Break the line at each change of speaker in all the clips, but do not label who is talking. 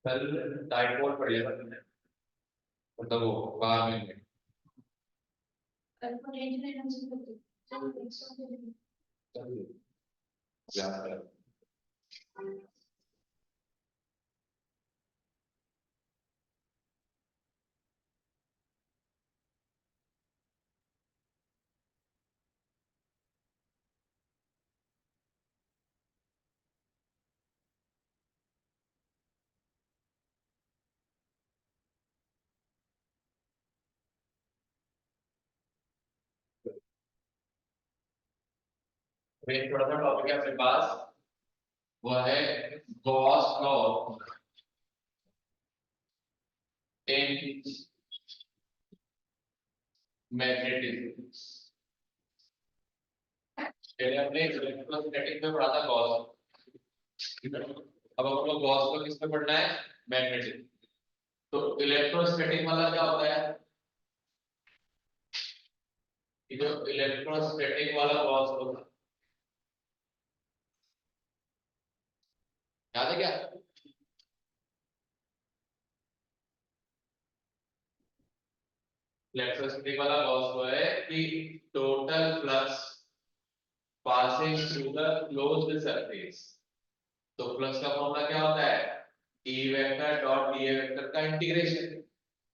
कल डाइपोल पढ़िया था तुमने, मतलब वो बाहर में याद कर। एक थोड़ा सा टॉपिक है अपने पास, वो है गॉस लॉ इन मैग्नेटिज्म। पहले हमने इलेक्ट्रोस्टैटिक में पढ़ा था गॉस, अब हम लोग गॉस लॉ किस पे पढ़ना है, मैग्नेटिज्म। तो इलेक्ट्रोस्टैटिक वाला क्या होता है, ये जो इलेक्ट्रोस्टैटिक वाला गॉस लॉ था, याद है क्या? इलेक्ट्रोस्टैटिक वाला गॉस लॉ है कि total flux passing through the closed surface. तो फ्लक्स का फॉर्मूला क्या होता है, E vector dot dA vector का इंटीग्रेशन,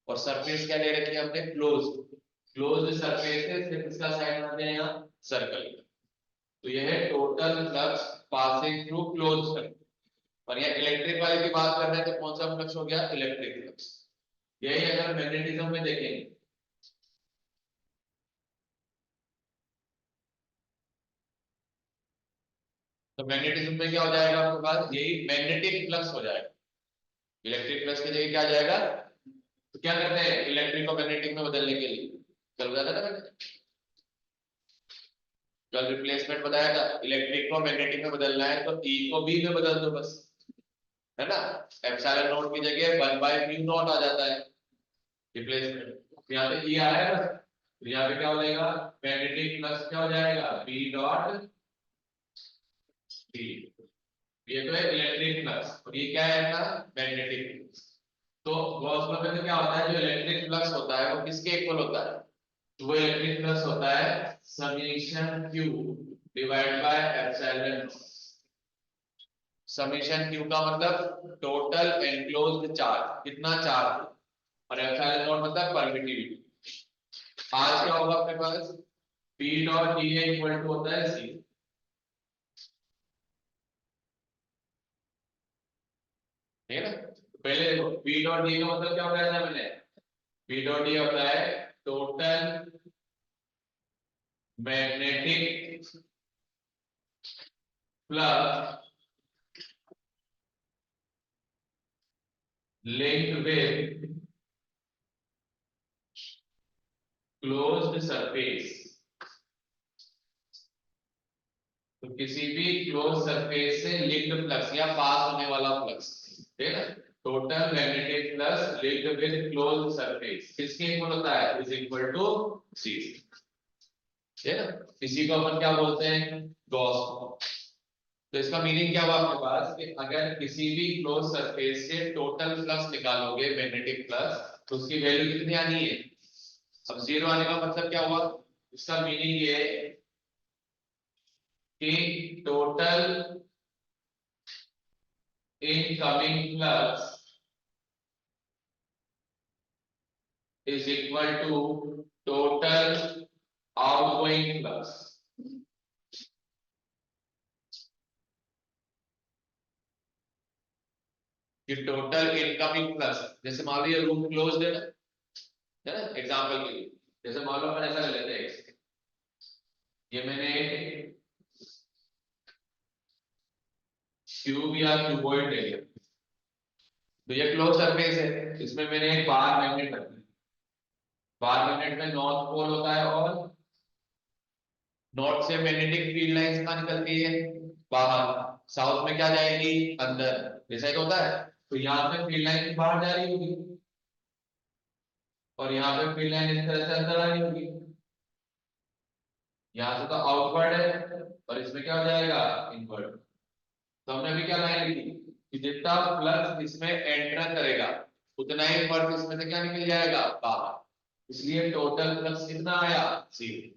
और सरफेस क्या ले रखी है हमने, क्लोज्ड सरफेस है, सिर्फ इसका साइन बनाते हैं यहाँ सर्कल। तो यह है total flux passing through closed surface. और यहाँ इलेक्ट्रिक वाले की बात कर रहे हैं तो कौन सा फ्लक्स हो गया, इलेक्ट्रिक फ्लक्स। यही अगर मैग्नेटिज्म में देखेंगे, तो मैग्नेटिज्म में क्या हो जाएगा आपके पास, यही मैग्नेटिक फ्लक्स हो जाएगा। इलेक्ट्रिक फ्लक्स की जगह क्या आ जाएगा, तो क्या करते हैं इलेक्ट्रिक को मैग्नेटिक में बदलने के लिए, चल रहा था ना मैंने कल रिप्लेसमेंट बताया था, इलेक्ट्रिक को मैग्नेटिक में बदलना है तो E को B में बदल दो बस, है ना। एप्सिलॉन नॉट की जगह 1/म्यू नॉट आ जाता है रिप्लेसमेंट। यहाँ पे E आया है बस, तो यहाँ पे क्या हो जाएगा, मैग्नेटिक फ्लक्स क्या हो जाएगा, B डॉट B। ये तो है इलेक्ट्रिक फ्लक्स, और ये क्या है ना, मैग्नेटिक फ्लक्स। तो गॉस लॉ में तो क्या होता है, जो इलेक्ट्रिक फ्लक्स होता है वो किसके इक्वल होता है, वो इलेक्ट्रिक फ्लक्स होता है summation Q divide by epsilon. Summation Q का मतलब टोटल एनक्लोज्ड चार्ज, कितना चार्ज, और एप्सिलॉन नॉट मतलब परमिटिविटी। आज क्या होगा अपने पास, P dot dA equal to होता है C, ठीक है ना। तो पहले देखो P डॉट D का मतलब क्या बताया था मैंने, P डॉट D होता है total magnetic flux linked with closed surface। तो किसी भी क्लोज सरफेस से लिंक्ड फ्लक्स या पास होने वाला फ्लक्स, ठीक है ना। Total magnetic flux linked with close surface किसके इक्वल होता है, इज इक्वल टू C, ठीक है ना। इसी को अपन क्या बोलते हैं, गॉस लॉ। तो इसका मीनिंग क्या हुआ आपके पास, कि अगर किसी भी क्लोज सरफेस से टोटल फ्लक्स निकालोगे मैग्नेटिक फ्लक्स, तो उसकी वैल्यू कितनी आनी है, अब 0 आने का मतलब क्या हुआ, इसका मीनिंग ये है कि total incoming flux is equal to total outgoing flux. कि टोटल इनकमिंग फ्लक्स, जैसे मान लो ये रूम क्लोज्ड है ना, एग्जांपल के लिए, जैसे मान लो अपन ऐसा ले लेते हैं, ये मैंने क्यूब या क्यूबॉइड ले लिया, तो ये क्लोज सरफेस है, इसमें मैंने एक बार मैग्नेट रख दिया। बार मैग्नेट में नॉर्थ पोल होता है और नॉर्थ से मैग्नेटिक फील्ड लाइंस कहाँ निकलती है, बाहर, साउथ में क्या जाएगी, अंदर, ऐसा ही होता है। तो यहाँ पे फील्ड लाइन बाहर जा रही होगी और यहाँ पे फील्ड लाइन इस तरह से अंदर आ रही होगी, यहाँ से तो आउटवर्ड है और इसमें क्या हो जाएगा, इनवर्ड। तो हमने अभी क्या लाइन लिखी कि जितना फ्लक्स इसमें एंटर करेगा उतना ही वर्क इसमें से क्या निकल जाएगा, बाहर, इसलिए टोटल फ्लक्स कितना आया, 0,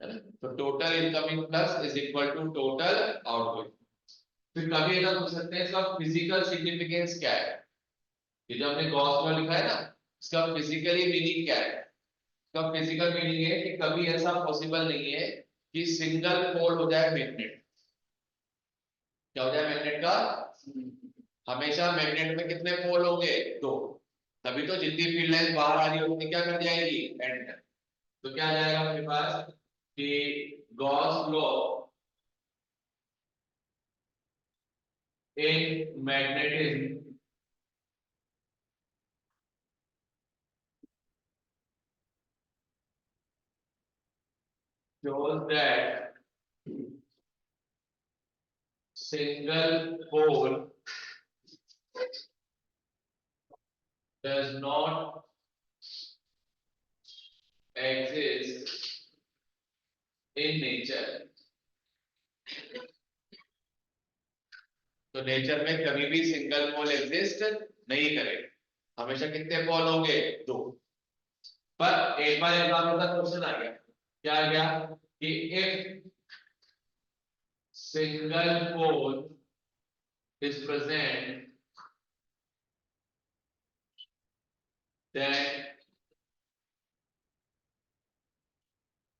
है ना। तो total incoming flux is equal to total outgoing. फिर कभी ऐसा पूछ सकते हैं इसका फिजिकल सिग्निफिकेंस क्या है, ये जो हमने गॉस लॉ लिखा है ना, इसका फिजिकली मीनिंग क्या है। इसका फिजिकल मीनिंग है कि कभी ऐसा पॉसिबल नहीं है कि सिंगल पोल हो जाए मैग्नेट। क्या हो जाए मैग्नेट का, हमेशा मैग्नेट में कितने पोल होंगे, 2, तभी तो जितनी फील्ड लाइन बाहर आ रही होगी क्या कर जाएगी, एंड। तो क्या आ जाएगा अपने पास कि Gauss law in magnetism shows that single pole does not exist in nature. तो नेचर में कभी भी सिंगल पोल एग्जिस्ट नहीं करेगा, हमेशा कितने पोल होंगे, 2। पर एक बार एग्जाम का क्वेश्चन आ गया, क्या आ गया कि if single pole is present, then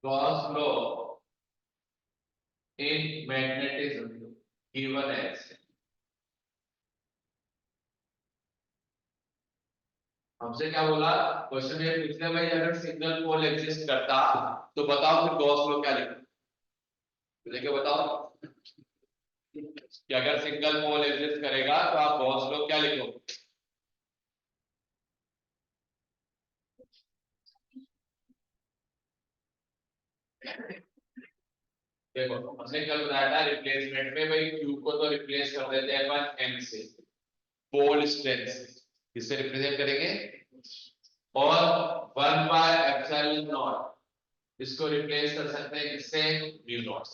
Gauss law in magnetism given as, हमसे क्या बोला, क्वेश्चन ये पूछने भाई अगर सिंगल पोल एग्जिस्ट करता तो बताओ फिर गॉस लॉ क्या लिखो, तो देखिए बताओ कि अगर सिंगल पोल एग्जिस्ट करेगा तो आप गॉस लॉ क्या लिखोगे। देखो हमने कल बताया था रिप्लेसमेंट में, भाई क्यू को तो रिप्लेस कर देते हैं अपन एम से, पोल स्ट्रेंथ से, किससे रिप्रेजेंट करेंगे, और 1/ε0 इसको रिप्लेस कर सकते हैं किससे, म्यू नॉट।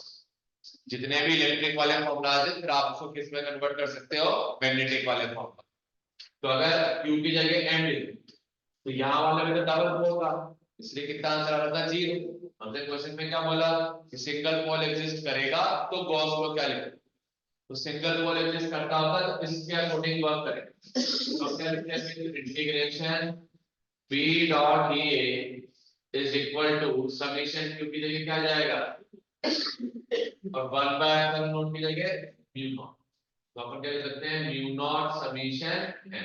जितने भी इलेक्ट्रिक वाले फॉर्मूला है फिर आप उसको किस में कन्वर्ट कर सकते हो, मैग्नेटिक वाले फॉर्मूला। तो अगर क्यू की जगह एम लिख तो यहाँ वाले में तो डबल होगा, इसलिए कितना आंसर आ रहा था, 0। हमने क्वेश्चन में क्या बोला कि सिंगल पोल एग्जिस्ट करेगा तो गॉस लॉ क्या लिखो, तो सिंगल पोल एग्जिस्ट करता होगा तो इसके अकॉर्डिंग वर्क करेंगे। तो क्या लिखते हैं, integration b dot dA is equal to summation Q की जगह क्या जाएगा, और 1/ε0 की जगह म्यू नॉट, तो अपन क्या लिख सकते हैं, म्यू नॉट समेशन m,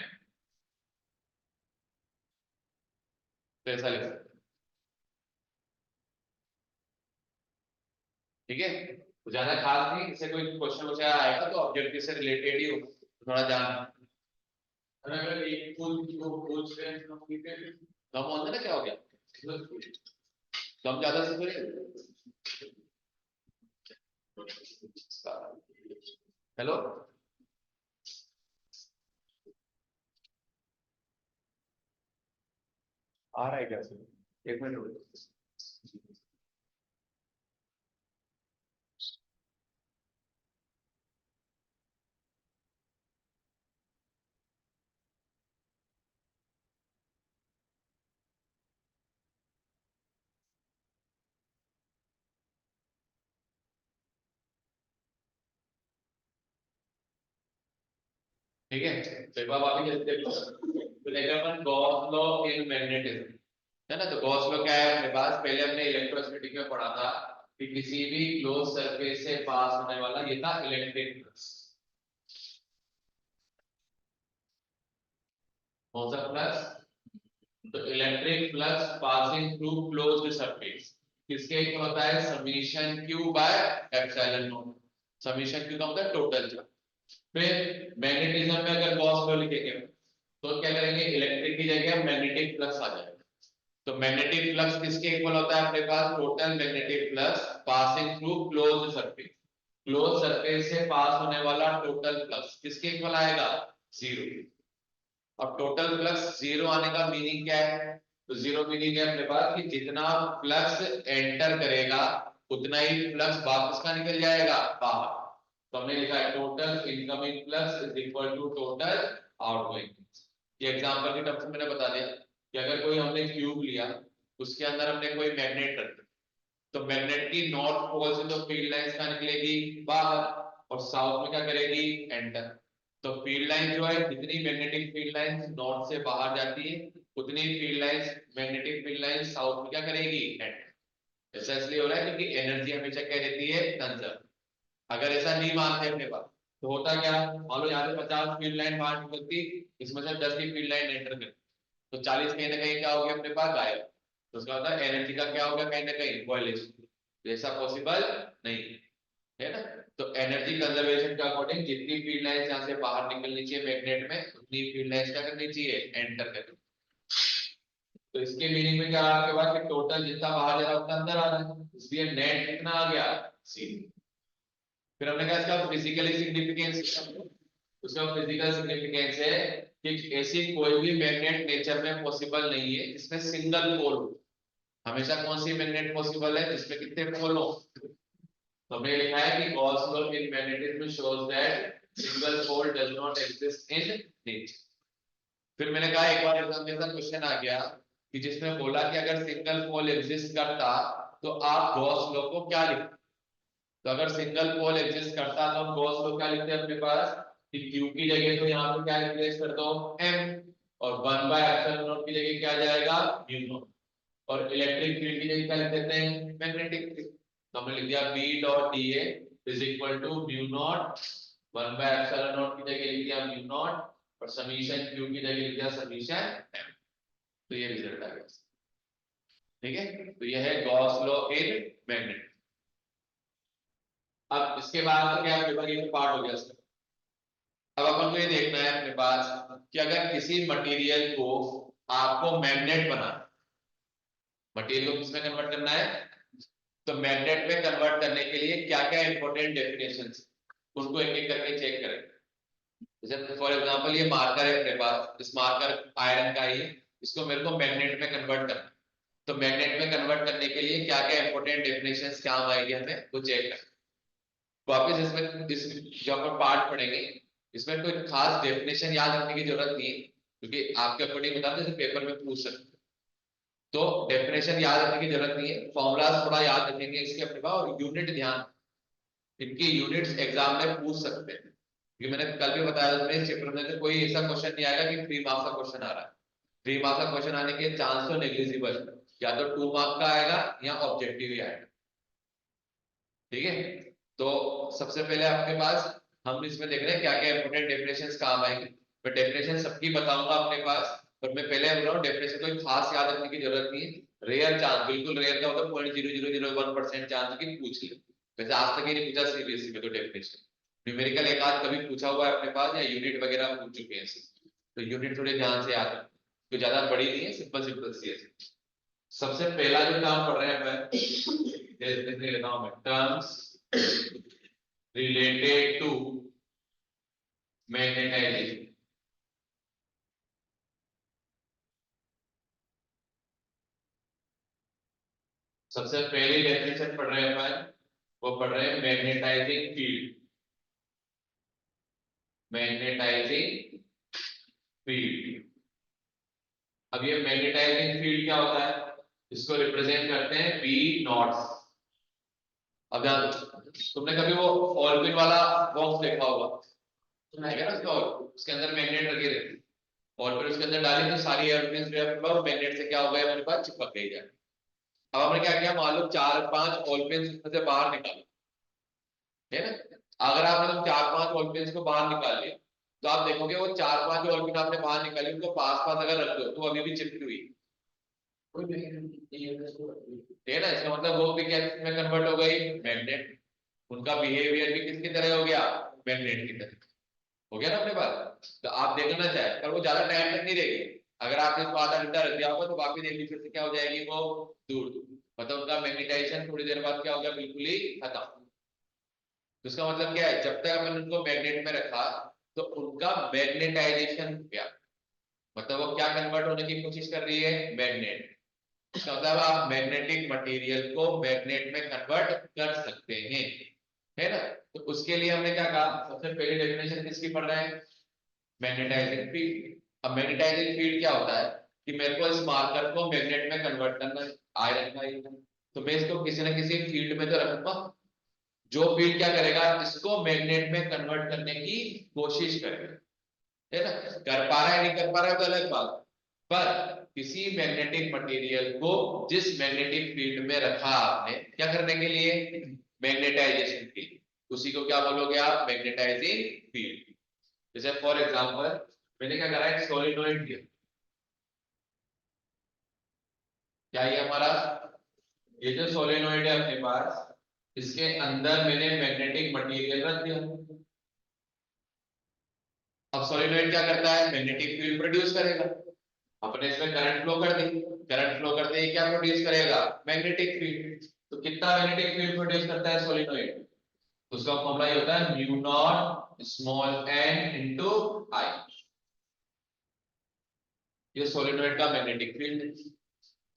तो ऐसा लिख सकते हैं। ठीक है, तो ज्यादा खास नहीं, इससे कोई क्वेश्चन वगैरह आएगा तो ऑब्जेक्टिव से रिलेटेड ही होगा, तो थोड़ा जान, अगर एक फुल को पूछ रहे हैं तो ठीक है, कम होता ना क्या हो गया, कम ज्यादा से हेलो, आ रहा है क्या, एक मिनट रुको। ठीक है, तो एक बार वापस देखो, तो देखो अपन गॉस लॉ इन मैग्नेटिज्म, है ना। तो गॉस लॉ क्या है अपने पास, पहले हमने इलेक्ट्रोस्टैटिक में पढ़ा था कि किसी भी क्लोज सरफेस से पास होने वाला ये था इलेक्ट्रिक फ्लक्स, कौन सा फ्लक्स, तो electric flux passing through closed surface, किसके इक्वल होता है, summation Q by epsilon not. Summation Q का मतलब टोटल चार्ज। फिर मैग्नेटिज्म में अगर गॉस लॉ लिखेंगे तो क्या करेंगे, इलेक्ट्रिक की जगह मैग्नेटिक फ्लक्स आ जाएगा। तो मैग्नेटिक फ्लक्स किसके इक्वल होता है अपने पास, total magnetic flux passing through closed surface, close surface से पास होने वाला टोटल फ्लक्स किसके इक्वल आएगा, जीरो। अब टोटल फ्लक्स जीरो आने का मीनिंग क्या है, तो जीरो मीनिंग है अपने पास कि जितना फ्लक्स एंटर करेगा उतना ही फ्लक्स वापस का निकल जाएगा बाहर। तो हमने लिखा है total incoming flux is equal to total outgoing. ये एग्जांपल के टर्म्स में मैंने बता दिया कि अगर कोई हमने क्यूब लिया, उसके अंदर हमने कोई मैग्नेट रख दिया, तो मैग्नेट की नॉर्थ पोल से तो फील्ड लाइंस का निकलेगी बाहर और साउथ में क्या करेगी, एंटर। तो फील्ड लाइन जो है, जितनी मैग्नेटिक फील्ड लाइंस नॉर्थ से बाहर जाती है उतनी field lines, magnetic field lines south में क्या करेगी, एंटर। ऐसा इसलिए हो रहा है क्योंकि एनर्जी हमेशा क्या रहती है, कंजर्व। अगर ऐसा नहीं मानते अपने पास तो होता क्या, मान लो यहाँ से 50 फील्ड लाइन बाहर निकलती, इसमें से 10 की फील्ड लाइन एंटर करती, तो 40 कहीं ना कहीं क्या हो गया अपने पास, गायब। तो उसका मतलब एनर्जी का क्या हो गया, कहीं ना कहीं वायलेशन। तो ऐसा पॉसिबल नहीं है ना। तो एनर्जी कंजर्वेशन के अकॉर्डिंग जितनी फील्ड लाइंस यहाँ से बाहर निकलनी चाहिए मैग्नेट में, उतनी फील्ड लाइंस क्या करनी चाहिए, एंटर करनी। तो इसके मीनिंग में क्या आ आपके पास कि टोटल जितना बाहर जा रहा है उतना अंदर आ रहा है, इसलिए नेट कितना आ गया, सी। फिर हमने कहा इसका फिजिकली सिग्निफिकेंस, उसका फिजिकल सिग्निफिकेंस है कि ऐसी कोई भी मैग्नेट नेचर में पॉसिबल नहीं है जिसमें सिंगल पोल हो। हमेशा कौन सी मैग्नेट पॉसिबल है जिसमें कितने पोल हो, तो हमने लिखा है कि Gauss law in magnetism shows that single pole does not exist in nature. फिर मैंने कहा एक बार एग्जाम में ऐसा क्वेश्चन आ गया कि जिसमें बोला कि अगर सिंगल पोल एग्जिस्ट करता तो आप गॉस लॉ को क्या लिखते, तो अगर सिंगल पोल एग्जिस्ट करता तो हम गॉस लॉ क्या लिखते हैं अपने पास कि Q की जगह तो यहाँ पे क्या रिप्लेस कर दो, M, और 1 बाय एप्सिलॉन नॉट की जगह क्या जाएगा, म्यू नॉट, और इलेक्ट्रिक फील्ड की जगह क्या लिख देते हैं, मैग्नेटिक फील्ड। तो हमने लिख दिया B dot dA is equal to mu naught, 1 by epsilon naught की जगह लिख दिया म्यू नॉट, और समीशन Q की जगह लिख दिया समीशन M। तो ये रिजल्ट आ गया, ठीक है। तो ये है गॉस लॉ इन मैग्नेट। अब इसके बाद तो क्या पेपर ये पार्ट हो गया इसका। अब अपन को ये देखना है अपने पास कि अगर किसी मटेरियल को आपको मैग्नेट बनाना, मटेरियल को किसमें कन्वर्ट करना है, तो मैग्नेट में कन्वर्ट करने के लिए क्या क्या इंपॉर्टेंट डेफिनेशंस, उनको एक एक करके चेक करें। जैसे फॉर एग्जांपल ये मार्कर है अपने पास, इस मार्कर आयरन का ही है, इसको मेरे को मैग्नेट में कन्वर्ट करना, तो मैग्नेट में कन्वर्ट करने के लिए क्या क्या इंपॉर्टेंट डेफिनेशंस काम आएगी हमें, वो चेक करें। वापस इसमें इस जो अपन पार्ट पढ़ेंगे इसमें कोई खास डेफिनेशन याद रखने की जरूरत नहीं है, क्योंकि आपके अकॉर्डिंग बता दें, जैसे पेपर में पूछ सकते हैं, तो डेफिनेशन याद रखने की जरूरत नहीं है, फॉर्मूलाज थोड़ा याद रखेंगे इसके अपने पास, और यूनिट ध्यान, इनकी यूनिट्स एग्जाम में पूछ सकते हैं, क्योंकि मैंने कल भी बताया था इस चैप्टर में से कोई ऐसा क्वेश्चन नहीं आएगा कि 3 मार्क्स का क्वेश्चन आ रहा है। 3 मार्क्स का क्वेश्चन आने के चांस तो नेग्लिजिबल, या तो 2 मार्क्स का आएगा या ऑब्जेक्टिव ही आएगा, ठीक है। तो सबसे पहले आपके पास हम इसमें देख रहे हैं क्या क्या इंपोर्टेंट डेफिनेशंस काम आएंगे। मैं डेफिनेशन सबकी बताऊंगा अपने पास, पर मैं पहले बोल रहा हूँ डेफिनेशन कोई खास याद रखने की जरूरत नहीं है। रेयर चांस, बिल्कुल रेयर का मतलब 0.0001% चांस की पूछ ले, वैसे आज तक ही नहीं पूछा सीबीएसई में, तो डेफिनेशन न्यूमेरिकल एक आध कभी पूछा हुआ है अपने पास, या यूनिट वगैरह पूछ चुके हैं ऐसे, तो यूनिट थोड़े ध्यान से याद रखें, तो ज्यादा बड़ी नहीं है, सिंपल सिंपल सी है। सबसे पहला जो काम पढ़ रहे हैं मैं लिख लेता हूं मैं, टर्म्स related to magnetization। सबसे पहली डेफिनेशन पढ़ रहे हैं अपन, वो पढ़ रहे हैं मैग्नेटाइजिंग फील्ड। मैग्नेटाइजिंग फील्ड, अब ये मैग्नेटाइजिंग फील्ड क्या होता है, इसको रिप्रेजेंट करते हैं बी नॉट्स। अब ध्यान, तुमने कभी वो ऑलपिन वाला बॉक्स देखा होगा, सुना है क्या उसका, उसके अंदर मैग्नेट लगे रहते हैं, और फिर उसके अंदर डाली तो सारी एरोप्लेन जो है अपने पास मैग्नेट से क्या हो गया, अपने पास चिपक गई जाए। अब हमने क्या किया, मान लो 4-5 ऑलपेन उसमें से बाहर निकालो, है ना। अगर आपने तो 4-5 ऑलपेन को बाहर निकाल लिया, तो आप देखोगे वो 4-5 ऑलपेन आपने बाहर निकाली, उनको पास पास अगर रख दो तो अभी भी चिपकी हुई है ना। इसका मतलब वो भी क्या में कन्वर्ट हो गई, मैग्नेट। उनका बिहेवियर भी किसकी तरह हो गया, मैग्नेट की तरह हो गया ना अपने पास। तो आप देखना चाहे पर वो ज्यादा टाइम तक नहीं रहेगी। अगर आपने इसको आधा घंटा रख दिया होगा तो वापिस एक दूसरे से क्या हो जाएगी, वो दूर दूर, मतलब उनका मैग्नेटाइजेशन थोड़ी देर बाद क्या हो गया, बिल्कुल ही खत्म। तो इसका मतलब क्या है, जब तक अपन उनको मैग्नेट में रखा तो उनका मैग्नेटाइजेशन हो गया, मतलब वो क्या कन्वर्ट होने की कोशिश कर रही है, मैग्नेट। इसका मतलब आप मैग्नेटिक मटेरियल को मैग्नेट में कन्वर्ट कर सकते हैं, है ना। तो उसके लिए हमने क्या कहा, सबसे पहले डेफिनेशन किसकी पढ़ रहे हैं, मैग्नेटाइजिंग फील्ड। अब मैग्नेटाइजिंग फील्ड क्या होता है कि मेरे को इस मार्कर को मैग्नेट में कन्वर्ट करना है, आयरन का ही, तो मैं इसको किसी ना किसी फील्ड में तो रखूंगा, जो फील्ड क्या करेगा, इसको मैग्नेट में कन्वर्ट करने की कोशिश करेगा, है ना। कर पा रहा है नहीं कर पा रहा है तो अलग बात, पर किसी मैग्नेटिक मटेरियल को जिस मैग्नेटिक फील्ड में रखा आपने, क्या करने के लिए, मैग्नेटाइजेशन के लिए, उसी को क्या बोलोगे आप, मैग्नेटाइजिंग फील्ड। जैसे फॉर एग्जांपल मैंने क्या करा है, सोलिनॉइड दिया, क्या ये हमारा, ये जो सोलिनॉइड है अपने पास, इसके अंदर मैंने मैग्नेटिक मटेरियल रख दिया। अब सोलिनॉइड क्या करता है, मैग्नेटिक फील्ड प्रोड्यूस करेगा, अपने इसमें करंट फ्लो कर दी, करंट फ्लो करते ही क्या प्रोड्यूस करेगा, मैग्नेटिक फील्ड। तो कितना मैग्नेटिक फील्ड प्रोड्यूस करता है सोलिनॉइड, उसका फॉर्मूला ये होता है mu naught small n into I, ये सोलिनॉइड का मैग्नेटिक फील्ड है।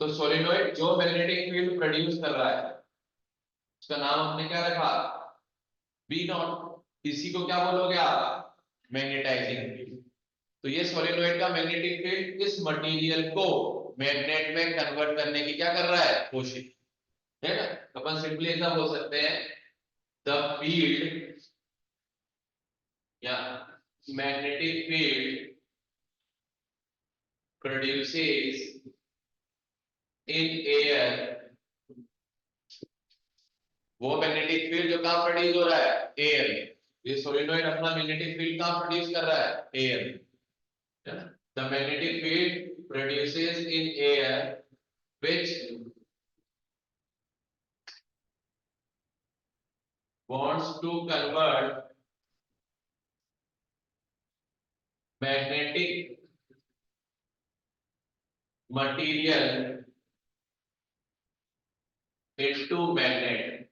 तो सोलिनॉइड जो मैग्नेटिक फील्ड प्रोड्यूस कर रहा है उसका नाम हमने क्या रखा, बी नॉट। इसी को क्या बोलोगे आप, मैग्नेटाइजिंग फील्ड। तो ये सोलिनॉइड का मैग्नेटिक फील्ड इस मटेरियल को मैग्नेट में कन्वर्ट करने की क्या कर रहा है, कोशिश, है ना। तो अपन सिंपली ऐसा बोल सकते हैं, द फील्ड या magnetic field produces in air, वो मैग्नेटिक फील्ड जो कहां प्रोड्यूस हो रहा है, एयर में। ये सोलिनॉइड अपना मैग्नेटिक फील्ड कहां प्रोड्यूस कर रहा है, एयर में, है ना। The magnetic field produces in air which wants to convert magnetic material into magnet,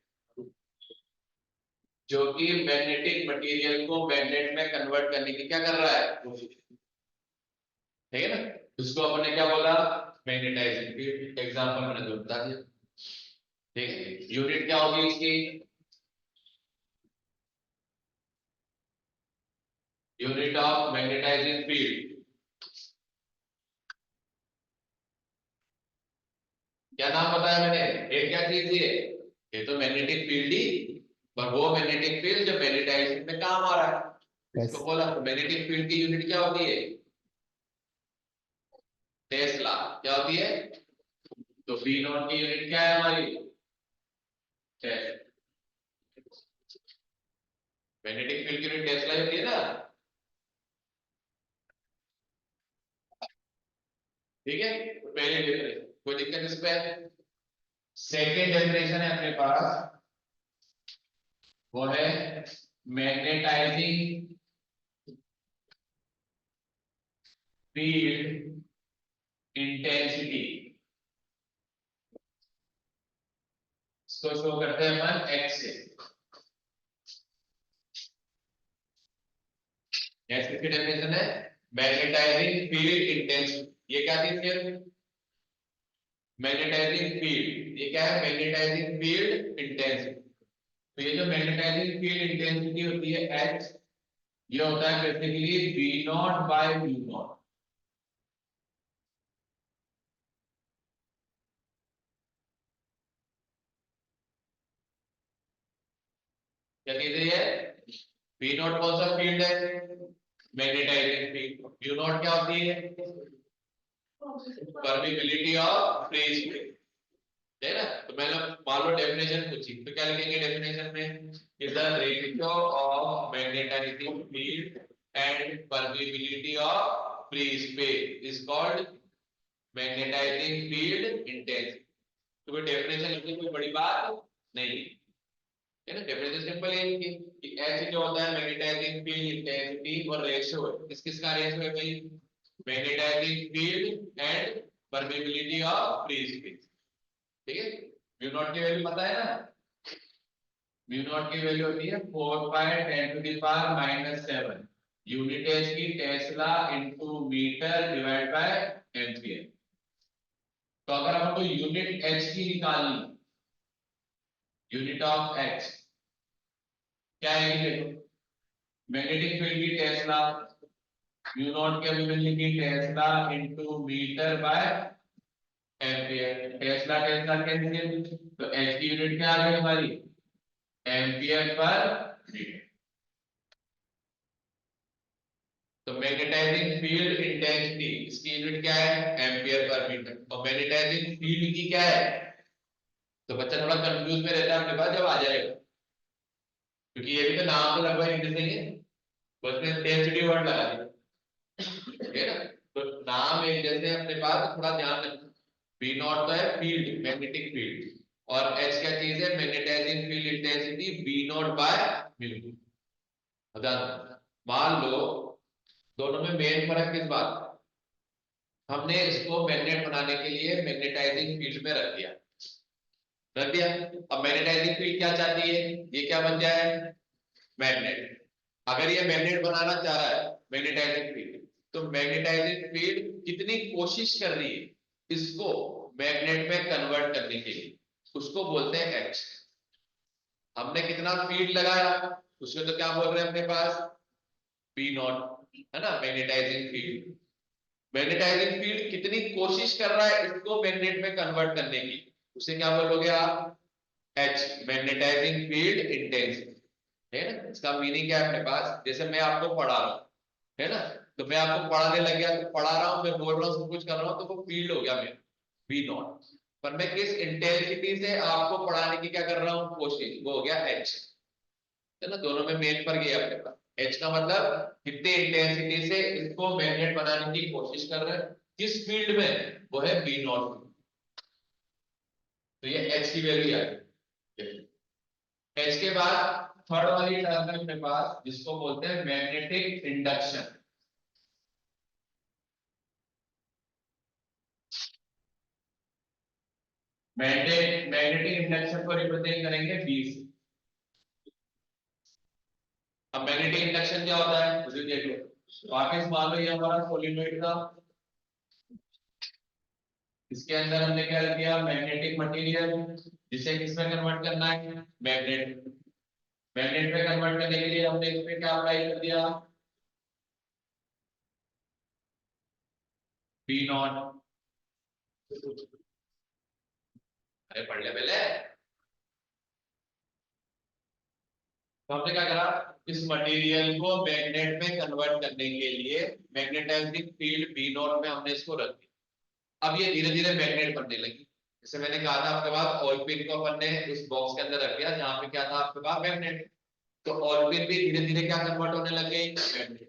जो कि मैग्नेटिक मटेरियल को मैग्नेट में कन्वर्ट करने की क्या कर रहा है, कोशिश, ठीक है ना। उसको अपने क्या बोला, मैग्नेटाइजिंग फील्ड। एग्जांपल मैंने जो बता दिया, ठीक है। यूनिट क्या होगी इसकी, यूनिट ऑफ मैग्नेटाइजिंग फील्ड, क्या नाम बताया मैंने, एक क्या चीज ये तो मैग्नेटिक फील्ड ही, पर वो मैग्नेटिक फील्ड जो मैग्नेटाइजेशन में काम आ रहा है,
यस
इसको बोला। तो मैग्नेटिक फील्ड की यूनिट क्या होती है, टेस्ला, क्या होती है। तो बी नॉट की यूनिट क्या है हमारी, मैग्नेटिक फील्ड की यूनिट टेस्ला ही होती है ना, ठीक है। तो पहले डेफिनेशन, कोई दिक्कत इस पे, सेकेंड डेफिनेशन है अपने पास, वो है मैग्नेटाइजिंग फील्ड इंटेंसिटी। इसको शो करते हैं अपन एक्स से, एक्स की डेफिनेशन है मैग्नेटाइजिंग फील्ड इंटेंसिटी। ये क्या चीज है, मैग्नेटाइजिंग फील्ड, ये क्या है, मैग्नेटाइजिंग फील्ड इंटेंसिटी। तो ये जो मैग्नेटाइजिंग फील्ड इंटेंसिटी होती है एच, ये होता है basically B naught by mu naught. क्या चीज है ये, बी नॉट कौन सा फील्ड है, मैग्नेटाइजिंग फील्ड। म्यू नॉट क्या होती है? परमिबिलिटी ऑफ फ्री स्पेस, है ना। तो मैंने मान लो डेफिनेशन पूछी तो क्या लिखेंगे डेफिनेशन में? Is the ratio of magnetising field and permeability of free space is called magnetising field intensity. तो कोई डेफिनेशन लिखने कोई बड़ी बात नहीं है ना। डेफिनेशन सिंपल है इनकी कि एच जो होता है मैग्नेटाइजिंग फील्ड इंटेंसिटी और रेशियो है, किस किस का रेशियो है भाई? Magnetising field and permeability of free space, ठीक है। म्यू नॉट की वैल्यू पता है ना? म्यू नॉट की वैल्यू होती है 4 pi 10 to the power -7 unit H की tesla into meter divide by ampere. तो अगर हमको यूनिट एच की निकालनी, यूनिट ऑफ एच क्या है ये देखो, मैग्नेटिक फील्ड की टेस्ला, म्यू नॉट के अभी की tesla into metre by ampere. Tesla tesla cancel, तो एच की यूनिट क्या आ गई हमारी? Ampere per metre. तो मैग्नेटाइजिंग फील्ड इंटेंसिटी इसकी यूनिट क्या है? Ampere per metre. और मैग्नेटाइजिंग फील्ड की क्या है? तो बच्चा थोड़ा कंफ्यूज में रहता है अपने पास जब आ जाएगा, क्योंकि ये भी तो नाम तो लगभग एक जैसे ही है, बस में इंटेंसिटी वर्ड लगा दिया, ठीक है ना। तो नाम एक जैसे अपने पास, थोड़ा ध्यान रखना। बी नॉट तो है फील्ड, मैग्नेटिक फील्ड, और एच क्या चीज है? Magnetising field intensity B naught by mu. मान लो दोनों में मेन फर्क किस बात का? हमने इसको मैग्नेट बनाने के लिए मैग्नेटाइजिंग फील्ड में रख दिया, रख दिया। अब मैग्नेटाइजिंग फील्ड क्या चाहती है? ये क्या बन जाए? मैग्नेट। अगर ये मैग्नेट बनाना चाह रहा है मैग्नेटाइजिंग फील्ड, तो मैग्नेटाइजिंग फील्ड कितनी कोशिश कर रही है इसको मैग्नेट में कन्वर्ट करने के लिए, उसको बोलते हैं एच। हमने कितना फील्ड लगाया, उसको तो क्या बोल रहे हैं अपने पास? बी नॉट, है ना, मैग्नेटाइजिंग फील्ड। मैग्नेटाइजिंग फील्ड कितनी कोशिश कर रहा है इसको मैग्नेट में कन्वर्ट करने की, उसे क्या बोलोगे आप? एच, मैग्नेटाइजिंग फील्ड इंटेंसिटी, है ना। इसका मीनिंग क्या है अपने पास? जैसे मैं आपको पढ़ा रहा हूँ, है ना, तो मैं आपको पढ़ाने लग गया, तो पढ़ा रहा हूँ, मैं बोल रहा हूँ, सब कुछ कर रहा हूँ, तो वो फील्ड हो गया मेरा बी नॉट। पर मैं किस इंटेंसिटी से आपको पढ़ाने की क्या कर रहा हूँ? कोशिश, वो हो गया एच, है ना। दोनों में मेन फर्क ये है अपने पास। एच का मतलब कितने इंटेंसिटी से इसको मैग्नेट बनाने की कोशिश कर रहे हैं, किस फील्ड में? वो है बी नॉट। तो ये एच की वैल्यू आ गई। एच के बाद थर्ड वाली टर्म है अपने पास जिसको बोलते हैं मैग्नेटिक इंडक्शन। मैग्नेटिक इंडक्शन को रिप्रेजेंट करेंगे बी से। अब मैग्नेटिक इंडक्शन क्या होता है मुझे देख लो। वापस मान लो ये हमारा सोलिनॉइड था, इसके अंदर हमने क्या किया? मैग्नेटिक मटेरियल, जिसे किसमें कन्वर्ट करना है? मैग्नेट। मैग्नेट में कन्वर्ट करने के लिए हमने इसमें क्या अप्लाई कर दिया? B naught. अरे पढ़ ले पहले। तो हमने क्या करा? इस मटेरियल को मैग्नेट में कन्वर्ट करने के लिए मैग्नेटाइजिंग फील्ड बी नॉट में हमने इसको रख दिया। अब ये धीरे धीरे मैग्नेट बनने लगी। जैसे मैंने कहा था आपके पास ऑलपिन को अपन ने इस बॉक्स के अंदर रख दिया जहां पे क्या था आपके पास? मैग्नेट। तो ऑलपिन भी धीरे धीरे क्या कन्वर्ट होने लग गई? मैग्नेट।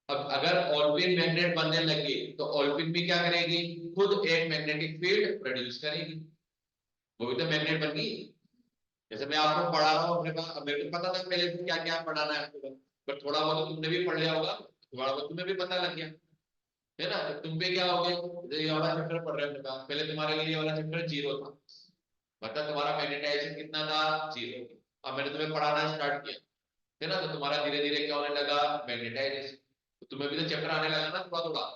अब अगर ऑलपिन मैग्नेट बनने लगी तो ऑलपिन भी क्या करेगी? खुद एक मैग्नेटिक फील्ड प्रोड्यूस करेगी, वो भी तो मैग्नेट बन गई। जैसे मैं आपको पढ़ा रहा हूँ अपने पास, अब मेरे को पता था पहले से क्या क्या पढ़ाना है आपको, पर थोड़ा बहुत तो तुमने भी पढ़ लिया होगा, थोड़ा बहुत तुम्हें भी पता लग गया, है ना। तो तुम पे क्या हो गया? ये वाला चैप्टर पढ़ रहे हो अपने पास, पहले तुम्हारे लिए ये वाला चैप्टर जीरो था, मतलब तुम्हारा मैग्नेटाइजेशन कितना था? जीरो। अब मैंने तुम्हें पढ़ाना स्टार्ट किया, है ना, तो तुम्हारा धीरे धीरे क्या होने लगा? मैग्नेटाइजेशन। तो तुम्हें भी तो चैप्टर आने लगा ना थोड़ा थोड़ा,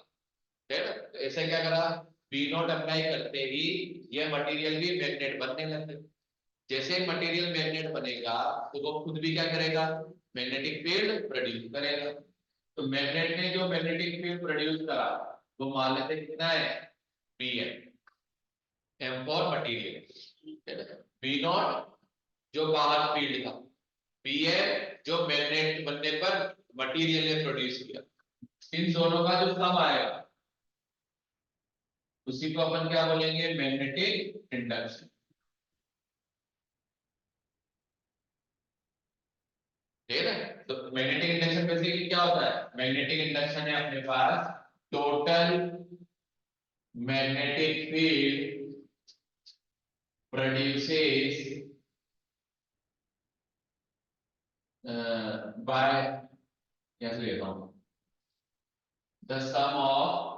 है ना। तो ऐसा क्या करा? बी नॉट अप्लाई करते ही ये मटेरियल भी मैग्नेट बनने लगते। जैसे मटेरियल मैग्नेट बनेगा तो वो खुद भी क्या करेगा? मैग्नेटिक फील्ड प्रोड्यूस करेगा। तो मैग्नेट ने जो मैग्नेटिक फील्ड प्रोड्यूस करा वो मान लेते कितना है? बी है, M for material. B naught जो बाहर फील्ड था, बी है जो मैग्नेट बनने पर मटेरियल ने प्रोड्यूस किया, इन दोनों का जो सम आएगा उसी को अपन क्या बोलेंगे, मैग्नेटिक इंडक्शन। ठीक है ना। तो मैग्नेटिक इंडक्शन बेसिकली क्या होता है, मैग्नेटिक इंडक्शन है अपने पास total magnetic field produces by, कैसे लेता हूं, the sum of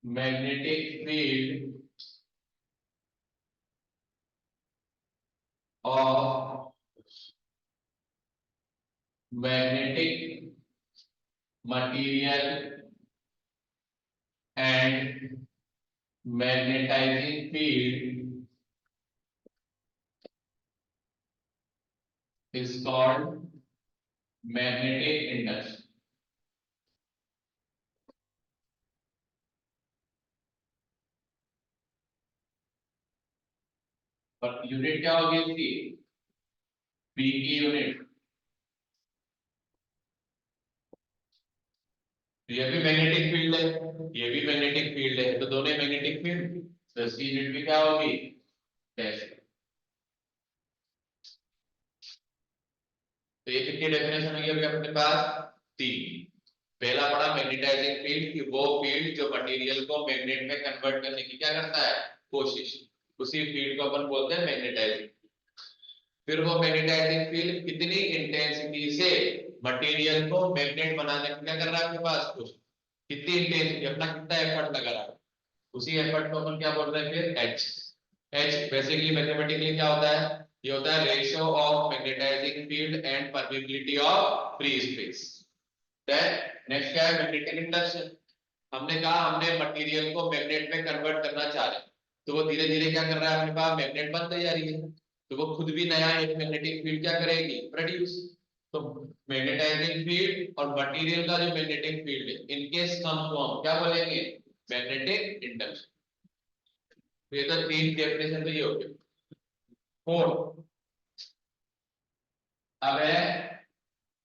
magnetic field of magnetic material and magnetizing field is called magnetic induction। पर यूनिट क्या होगी इसकी, पी की यूनिट। ये भी मैग्नेटिक फील्ड है, ये भी मैग्नेटिक फील्ड है, तो दोनों मैग्नेटिक फील्ड, तो इसकी यूनिट भी क्या होगी, डैश। तो ये कितनी डेफिनेशन होगी अभी अपने पास, तीन। पहला पड़ा मैग्नेटाइजिंग फील्ड, कि वो फील्ड जो मटेरियल को मैग्नेट में कन्वर्ट करने की क्या करता है, कोशिश, उसी फील्ड को अपन बोलते हैं मैग्नेटाइजिंग। फिर वो मैग्नेटाइजिंग फील्ड कितनी इंटेंसिटी से मटेरियल को मैग्नेट बनाने की क्या कर रहा है आपके पास, कोशिश, कितनी इंटेंसिटी, अपना कितना एफर्ट लगा रहा है, उसी एफर्ट को अपन क्या बोल रहे हैं फिर, एच। एच बेसिकली मैथमेटिकली क्या होता है, ये होता है ratio of magnetising field and permeability of free space. Then next क्या है, मैग्नेटिक इंडक्शन। हमने कहा हमने मटेरियल को मैग्नेट में कन्वर्ट करना चाह रहे हैं, तो वो धीरे धीरे क्या कर रहा है, अपने पास मैग्नेट बनते जा रही है, तो वो खुद भी नया एक मैग्नेटिक फील्ड क्या करेगी, प्रोड्यूस। तो मैग्नेटाइजिंग फील्ड और मटेरियल का जो मैग्नेटिक फील्ड है, इनके सम को हम क्या बोलेंगे, मैग्नेटिक इंडक्शन। तो ये तो तीन डेफिनेशन तो ये हो गए। फोर, अब है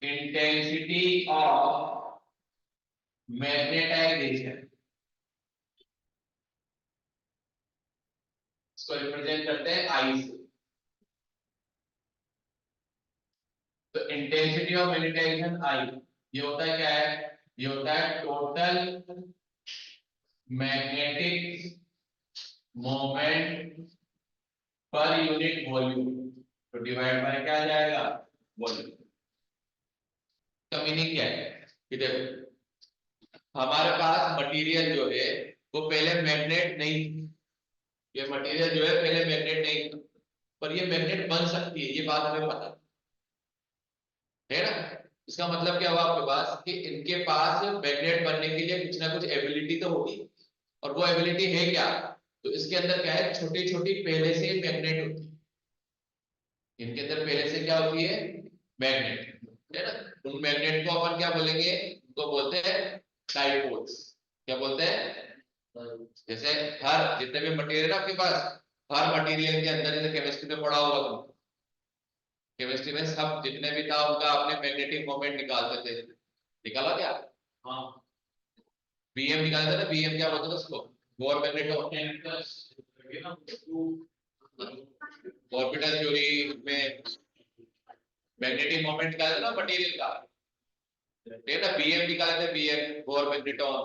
इंटेंसिटी ऑफ मैग्नेटाइजेशन, इसको रिप्रेजेंट करते हैं आई से। तो इंटेंसिटी ऑफ मैग्नेटाइजेशन आई, ये होता है क्या है, ये होता है total magnetic moment per unit volume, तो डिवाइड बाय क्या आ जाएगा, वॉल्यूम। का मीनिंग क्या है कि देखो हमारे पास मटेरियल जो है वो पहले मैग्नेट नहीं थी, ये मटेरियल जो है पहले मैग्नेट नहीं था, पर ये मैग्नेट बन सकती है, ये बात हमें पता है ना। इसका मतलब क्या हुआ आपके पास, कि इनके पास मैग्नेट बनने के लिए कुछ ना कुछ एबिलिटी तो होगी, और वो एबिलिटी है क्या, तो इसके अंदर क्या है, छोटी छोटी पहले से मैग्नेट होती है, इनके अंदर पहले से क्या होती है, मैग्नेट, है ना। उन मैग्नेट को अपन क्या बोलेंगे, उनको बोलते हैं डाइपोल्स। क्या बोलते हैं, जैसे हर जितने भी मटेरियल है आपके पास, हर मटेरियल के अंदर, जैसे केमिस्ट्री में पढ़ा होगा तुम, केमिस्ट्री में सब जितने भी था उनका अपने मैग्नेटिक मोमेंट निकालते थे, निकाला क्या, हाँ, बीएम निकालते थे ना, बीएम क्या बोलते थे उसको, बोर मैग्नेट ऑर्बिटल थ्योरी में मैग्नेटिक मोमेंट निकालते ना मटेरियल का, ठीक है ना, बीएम निकाले थे, बीएम बोर मैग्नेटॉन,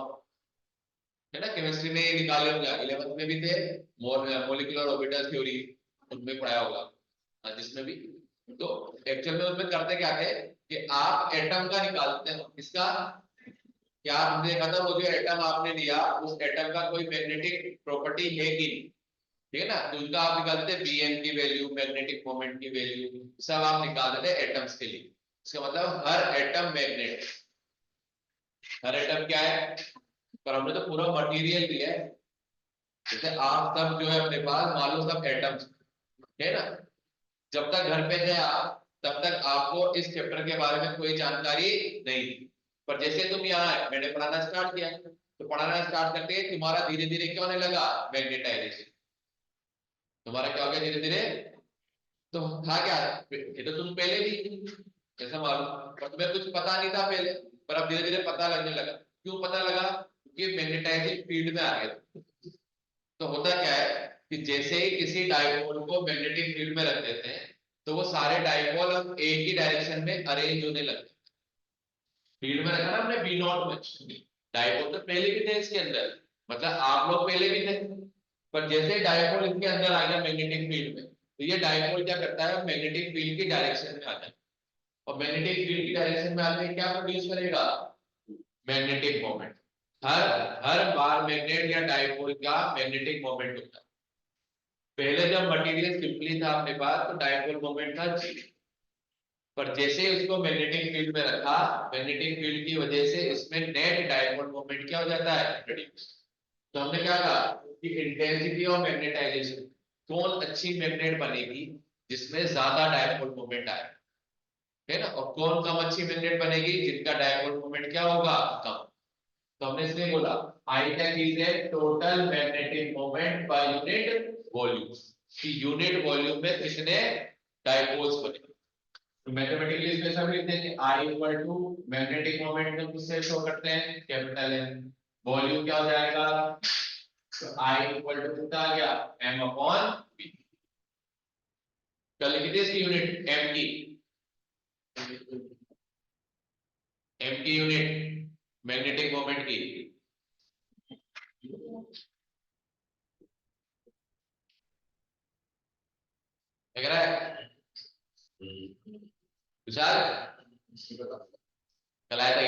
है ना, केमिस्ट्री में ये निकाले होंगे, 11th में भी थे, मॉलिक्यूलर ऑर्बिटल थ्योरी उनमें पढ़ाया होगा, जिसमें भी। तो एक्चुअल में उसमें करते क्या थे, कि आप एटम का निकालते हैं, किसका, क्या आपने देखा था वो जो एटम आपने लिया, उस एटम का कोई मैग्नेटिक प्रॉपर्टी है कि नहीं, ठीक है ना, तो उनका आप निकालते थे बीएम की वैल्यू, मैग्नेटिक मोमेंट की वैल्यू, सब आप निकालते थे एटम्स के लिए। इसका मतलब हर एटम मैग्नेट, हर एटम क्या है, पर हमने तो पूरा मटेरियल लिया है, जैसे आप सब जो है अपने पास मान लो सब एटम्स, है ना। जब तक घर पे थे आप, तब तक आपको इस चैप्टर के बारे में कोई जानकारी नहीं थी, पर जैसे तुम यहाँ आए, मैंने पढ़ाना स्टार्ट किया, तो पढ़ाना स्टार्ट करके तुम्हारा धीरे धीरे क्या होने लगा, मैग्नेटाइजेशन, तुम्हारा क्या हो गया धीरे धीरे। तो था क्या, ये तो तुम पहले भी कैसे मालूम? और तुम्हें कुछ पता नहीं था पहले, पर अब धीरे धीरे पता लगने लगा। क्यों पता लगा? क्योंकि मैग्नेटाइजिंग फील्ड में आ गए। तो होता क्या है कि जैसे ही किसी डायपोल को मैग्नेटिक फील्ड में रख देते हैं, तो वो सारे डायपोल अब एक ही डायरेक्शन में अरेंज होने लगते हैं। फील्ड में रखा ना हमने बी नॉट में, डायपोल तो पहले भी थे इसके अंदर, मतलब आप लोग पहले भी थे, पर जैसे डायपोल इसके अंदर आ गया मैग्नेटिक फील्ड में, तो ये डायपोल क्या करता है, मैग्नेटिक फील्ड की डायरेक्शन में आता है। और मैग्नेटिक फील्ड की डायरेक्शन में आते ही क्या प्रोड्यूस करेगा? Magnetic moment. हर हर बार मैग्नेट या डायपोल का मैग्नेटिक मोमेंट होता है। पहले जब मटेरियल सिंपली था अपने पास, तो डायपोल मोमेंट था जी, पर जैसे ही उसको मैग्नेटिक फील्ड में रखा, मैग्नेटिक फील्ड की वजह से इसमें नेट डायपोल मोमेंट क्या हो जाता है? प्रोड्यूस। तो हमने क्या कहा कि इंटेंसिटी ऑफ मैग्नेटाइजेशन, कौन अच्छी मैग्नेट बनेगी जिसमें ज्यादा डायपोल मोमेंट आए, है ना, और कौन कम अच्छी मैग्नेट बनेगी जिनका डायपोल मोमेंट क्या होगा? कम। तो हमने इसलिए बोला I take is a total magnetic moment per unit volume, कि यूनिट वॉल्यूम में कितने डायपोल्स बने। तो मैथमेटिकली इसको ऐसा भी लिखते हैं कि I equal to magnetic moment को किससे शो करते हैं? Capital M. वॉल्यूम क्या हो जाएगा? तो I इक्वल टू कितना आ गया? m upon v। कल लिख दीजिए इसकी यूनिट m की, m की यूनिट मैग्नेटिक मोमेंट की। लग रहा है विशाल? कल आया था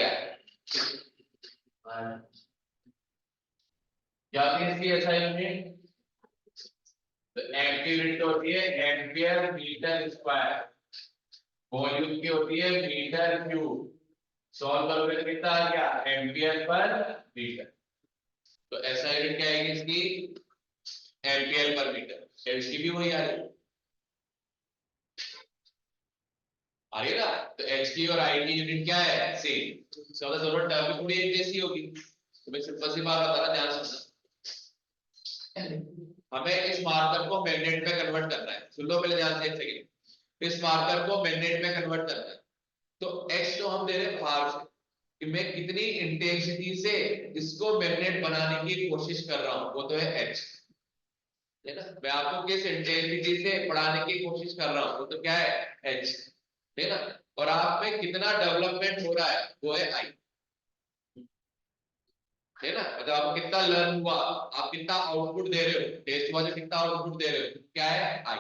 क्या होती है इसकी ऐसा यूनिट? तो एम की यूनिट तो होती है एम्पियर मीटर स्क्वायर, वॉल्यूम की होती है मीटर क्यूब। सॉल्व करोगे तो कितना आ गया? Ampere per metre. तो ऐसा यूनिट क्या आएगी इसकी? Ampere per metre. इसकी भी वही आ रही है, आ रही है ना? तो एच की और आई की यूनिट क्या है? सेम। सब दोनों टर्म भी पूरी एक जैसी होगी। तो मैं सिंपल सी बात बता रहा, ध्यान सुनना। हमें इस मार्कर को मैग्नेट में कन्वर्ट करना है, सुन लो पहले ध्यान से एक सेकंड। इस मार्कर को मैग्नेट में कन्वर्ट करना है, तो एक्स तो हम दे रहे हैं बाहर से, कि मैं कितनी इंटेंसिटी से इसको मैग्नेट बनाने की कोशिश कर रहा हूं, वो तो है एच, है ना। मैं आपको किस इंटेंसिटी से पढ़ाने की कोशिश कर रहा हूं, वो तो क्या है? एच, है ना। और आप में कितना डेवलपमेंट हो रहा है, वो है आई, है ना। मतलब आपको कितना लर्न हुआ, आप कितना आउटपुट दे रहे हो, टेस्ट वाले कितना आउटपुट दे रहे हो, क्या है? आई।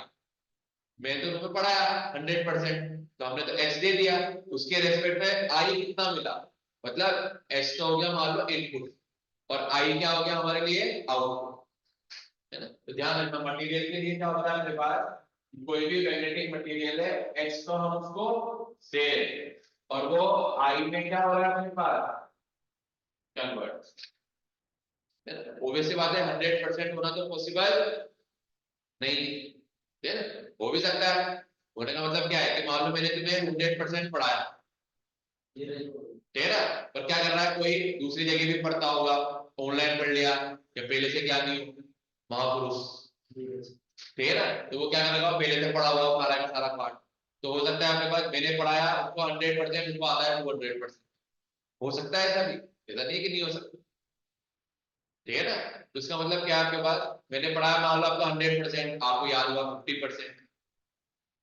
मैं तो तुम्हें पढ़ाया 100%, तो हमने तो एच दे दिया, उसके रेस्पेक्ट में आई कितना मिला, मतलब एच तो हो गया मान लो इनपुट, और आई क्या हो गया हमारे लिए? आउटपुट, है ना। तो ध्यान रखना मटेरियल के लिए क्या होता है अपने पास, कोई भी मैग्नेटिक मटेरियल है, एच तो हम उसको दे रहे हैं, और वो आई में क्या हो रहा है अपने पास? कन्वर्ट। ओबवियसली बात है 100% होना तो पॉसिबल नहीं है ना, हो भी सकता है। होने का मतलब क्या है कि मान लो मैंने तुम्हें 100% पढ़ाया, है ना, पर क्या कर रहा है, कोई दूसरी जगह भी पढ़ता होगा, ऑनलाइन पढ़ लिया, या पहले से ज्ञानी हो, महापुरुष, ठीक है ना, तो वो क्या करेगा, पहले से पढ़ा हुआ सारा का सारा पार्ट। तो हो सकता है आपके पास मैंने पढ़ाया उसको 100%, उसको आता है 200%, हो सकता है ऐसा भी, ऐसा नहीं कि नहीं हो सकता, ठीक है ना। तो इसका मतलब क्या है, आपके पास मैंने पढ़ाया मान लो आपको 100%, आपको याद हुआ 50%,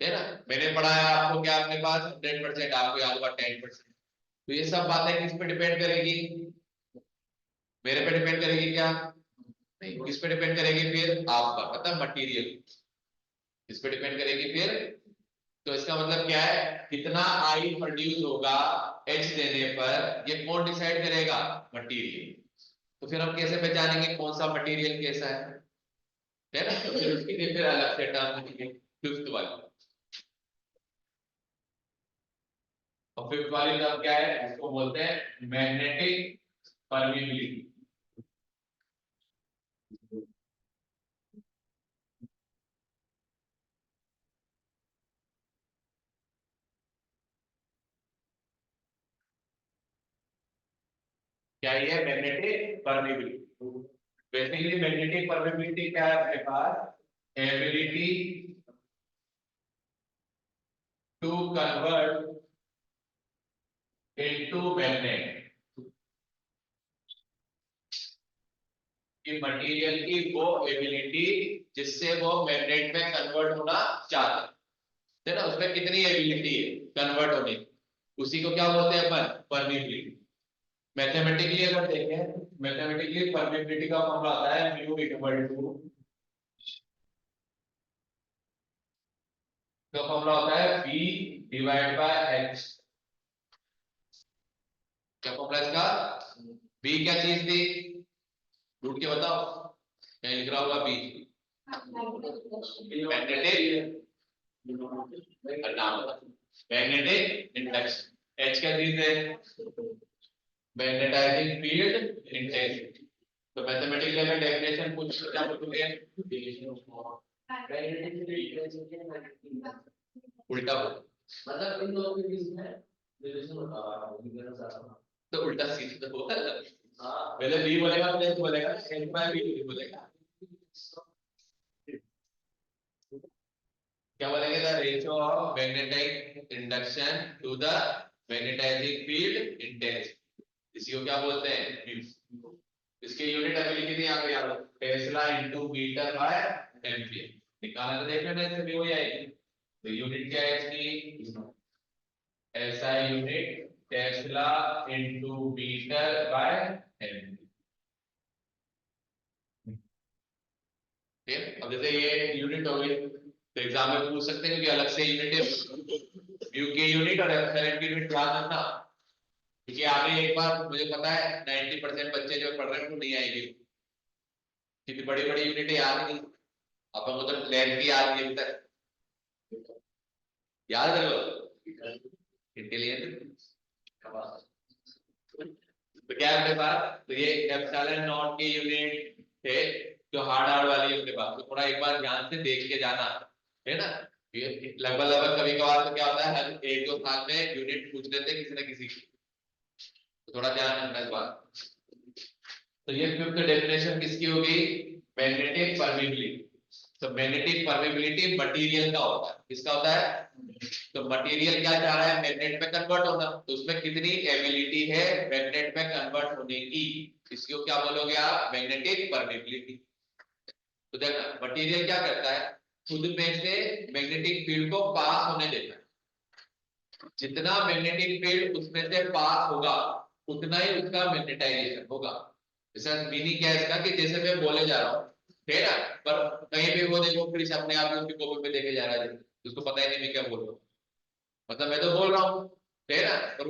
है ना। मैंने पढ़ाया आपको क्या, अपने पास 100%, आपको याद हुआ 10%। तो ये सब बातें किस पे डिपेंड करेगी? मेरे पे डिपेंड करेगी क्या? नहीं, किस पे डिपेंड करेगी फिर? आपका मतलब मटेरियल, किस पे डिपेंड करेगी फिर? तो इसका मतलब क्या है, कितना आई प्रोड्यूस होगा एच देने पर, ये कौन डिसाइड करेगा? मटेरियल। तो फिर हम कैसे पहचानेंगे कौन सा मटेरियल कैसा है ना। तो फिर उसके लिए फिर अलग से टर्म लिखेंगे, फिफ्थ वाली। और फिफ्थ वाली टर्म क्या है, इसको बोलते हैं मैग्नेटिक परमिबिलिटी। क्या ये magnetic permeability? Basically magnetic permeability क्या है अपने पास? Ability to convert into magnet कि मटेरियल की वो एबिलिटी जिससे वो मैग्नेट में कन्वर्ट होना चाहते है ना, उसमें कितनी एबिलिटी है कन्वर्ट होने की, उसी को क्या बोलते हैं अपन, परमिबिलिटी। मैथमेटिकली अगर देखें, मैथमेटिकली परमिबिलिटी का फॉर्मूला आता है म्यू इक्वल टू, का फॉर्मूला होता है बी डिवाइड बाय एच। क्या फॉर्मूला इसका, बी क्या चीज थी, ढूंढ के बताओ, कहीं लिख रहा होगा बी, मैग्नेटिक, नाम बता, मैग्नेटिक इंडक्शन। एच क्या चीज है, मैग्नेटाइजिंग फील्ड इंटेंसिटी। तो मैथमेटिकली अगर डेफिनेशन पूछ तो क्या बोलोगे, उल्टा बोल,
मतलब इन दोनों के बीच में रिलेशन होता है,
तो उल्टा सीधा तो बोल,
हाँ
पहले बी बोलेगा फिर एच बोलेगा, एच बाय बी बोलेगा, क्या बोलेंगे, the ratio of magnetic induction to the magnetising field intensity, इसी को क्या बोलते हैं म्यू। इसकी यूनिट अभी लिखी थी यहाँ पे यार, tesla into metre by ampere, निकालना तो देख लेना, इससे भी वही आएगी। तो यूनिट क्या है इसकी, SI unit tesla into metre by ampere. ठीक है, अब जैसे ये यूनिट हो गई, तो एग्जाम में पूछ सकते हैं कि अलग से यूनिट है, म्यू की यूनिट और एप्सिलॉन की यूनिट ध्यान रखना, क्योंकि आगे एक बार मुझे पता है 90% बच्चे जो पढ़ रहे हैं वो नहीं आएंगे, क्योंकि बड़ी बड़ी यूनिटें याद नहीं, अपन को तो लेंथ की याद नहीं अभी तक, याद कर लो, इंटेलिजेंट। तो क्या है अपने पास, तो ये एप्सिलॉन नॉट की यूनिट है, जो हार्ड हार्ड वाली है अपने पास, तो थोड़ा एक बार ध्यान से देख के जाना, है ना। ये लगभग लगभग कभी कभार तो क्या होता है, हर एक दो साल में यूनिट पूछ लेते हैं किसी न किसी की, तो थोड़ा ध्यान रखना इस बात। तो ये फिफ्थ डेफिनेशन किसकी होगी, मैग्नेटिक परमिबिलिटी। तो मैग्नेटिक परमिबिलिटी मटेरियल का होता है, किसका होता है, तो मटेरियल क्या चाह रहा है, मैग्नेट में कन्वर्ट होना, तो उसमें कितनी एबिलिटी है मैग्नेट में कन्वर्ट होने की, इसको क्या बोलोगे आप, मैग्नेटिक परमिबिलिटी। तो देखना मटेरियल क्या करता है, खुद में से मैग्नेटिक फील्ड को पास होने देता है, जितना मैग्नेटिक फील्ड उसमें से पास होगा उतना ही उसका मैग्नेटाइजेशन होगा। जैसा मीनिंग क्या है इसका, कि जैसे मैं बोले जा रहा हूँ, है ना, पर कहीं पे वो देखो फिर अपने आप ही उसकी कॉपी पे देखे जा रहा है, उसको पता ही नहीं मैं क्या बोल रहा हूँ, मतलब मैं तो बोल रहा हूँ, है ना, पर